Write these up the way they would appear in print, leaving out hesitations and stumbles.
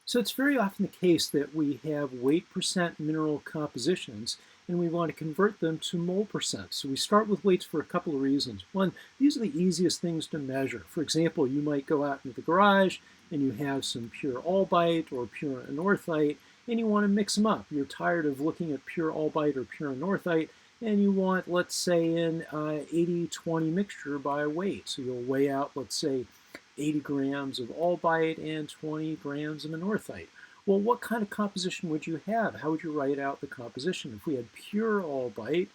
So it's very often the case that we have weight percent mineral compositions and we want to convert them to mole percent. So we start with weights for a couple of reasons. One, these are the easiest things to measure. For example, you might go out into the garage and you have some pure albite or pure anorthite and you want to mix them up. You're tired of looking at pure albite or pure anorthite and you want, let's say, an 80-20 mixture by weight. So you'll weigh out, let's say, 80 grams of albite and 20 grams of anorthite. Well, what kind of composition would you have? How would you write out the composition? If we had pure albite,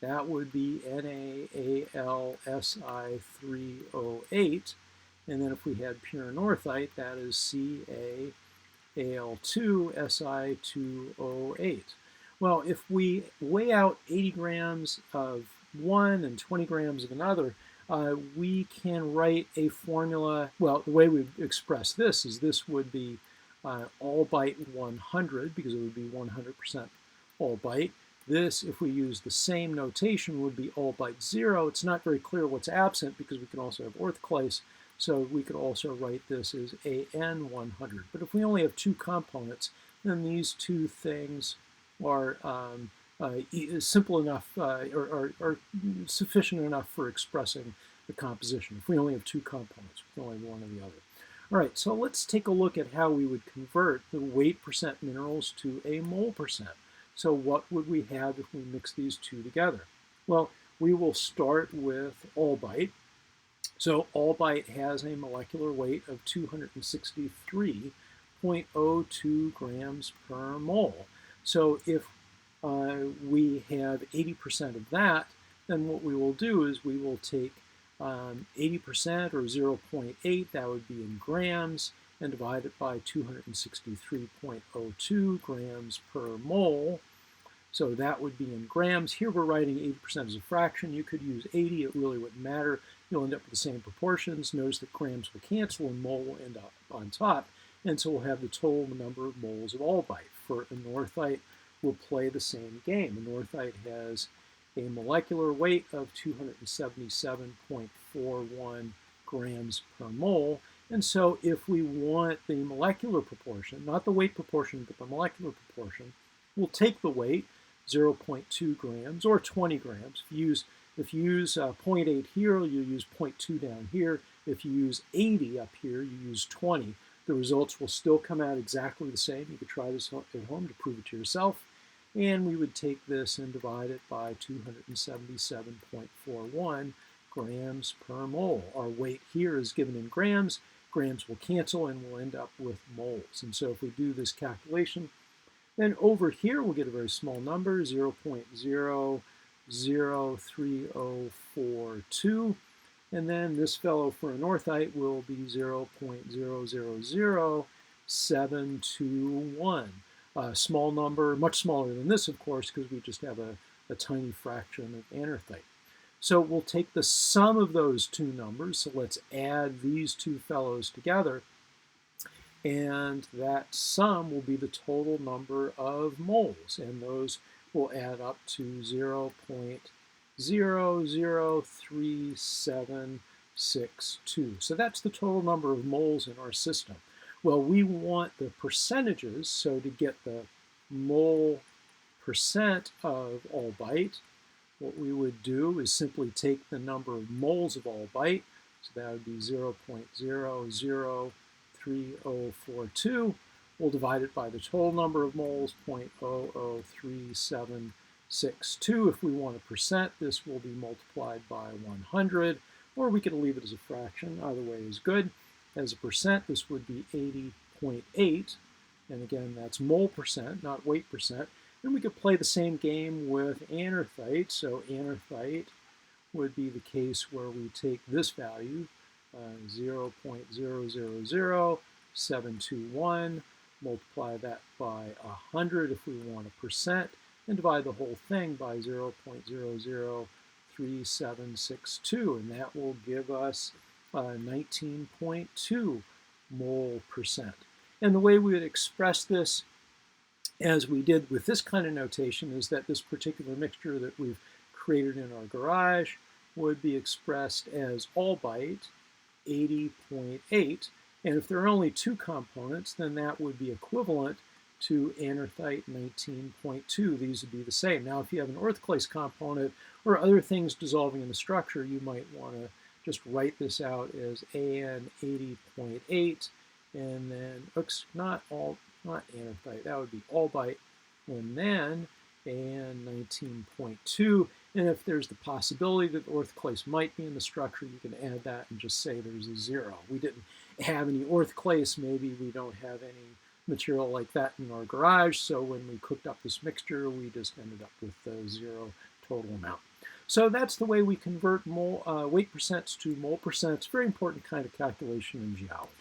that would be NaAlSi3O8. And then if we had pure anorthite, that is CaAl2Si2O8. Well, if we weigh out 80 grams of one and 20 grams of another, we can write a formula. Well, the way we express this is this would be albite 100 because it would be 100% albite. This, if we use the same notation, would be albite 0. It's not very clear what's absent because we can also have orthoclase, so we could also write this as AN100. But if we only have two components, then these two things are simple enough or sufficient enough for expressing the composition. If we only have two components, we can only have one or the other. All right, so let's take a look at how we would convert the weight percent minerals to a mole percent. So what would we have if we mix these two together? Well, we will start with albite. So albite has a molecular weight of 263.02 grams per mole. So if we have 80% of that, then what we will do is we will take 80% or 0.8, that would be in grams, and divide it by 263.02 grams per mole. So that would be in grams. Here we're writing 80% as a fraction. You could use 80, it really wouldn't matter. You'll end up with the same proportions. Notice that grams will cancel and mole will end up on top. And so we'll have the total number of moles of albite. For anorthite, we'll play the same game. Anorthite has a molecular weight of 277.41 grams per mole. And so if we want the molecular proportion, not the weight proportion, but the molecular proportion, we'll take the weight, 0.2 grams or 20 grams. If you use 0.8 here, you use 0.2 down here. If you use 80 up here, you use 20. The results will still come out exactly the same. You could try this at home to prove it to yourself. And we would take this and divide it by 277.41 grams per mole. Our weight here is given in grams. Grams will cancel and we'll end up with moles. And so if we do this calculation, then over here we'll get a very small number, 0.003042. And then this fellow for anorthite will be 0.000721. A small number, much smaller than this, of course, because we just have a tiny fraction of anorthite. So we'll take the sum of those two numbers. So let's add these two fellows together. And that sum will be the total number of moles. And those will add up to 0.003762. So that's the total number of moles in our system. Well, we want the percentages, so to get the mole percent of albite, what we would do is simply take the number of moles of albite, so that would be 0.003042. We'll divide it by the total number of moles, 0.003762. If we want a percent, this will be multiplied by 100, or we could leave it as a fraction. Either way is good. As a percent, this would be 80.8, and again, that's mole percent, not weight percent. And we could play the same game with anorthite. So anorthite would be the case where we take this value, 0.000721, multiply that by 100 if we want a percent, and divide the whole thing by 0.003762, and that will give us 19.2 mole percent. And the way we would express this, as we did with this kind of notation, is that this particular mixture that we've created in our garage would be expressed as albite 80.8, And if there are only two components, then that would be equivalent to anorthite 19.2. These would be the same. Now, if you have an orthoclase component or other things dissolving in the structure, you might want to just write this out as AN 80.8, and then, oops, not anorthite, that would be albite, and then AN 19.2. And if there's the possibility that the orthoclase might be in the structure, you can add that and just say there's a 0. We didn't have any orthoclase, maybe we don't have any material like that in our garage, so when we cooked up this mixture, we just ended up with the 0 total amount. So that's the way we convert weight percents to mole percents. Very important kind of calculation in geology.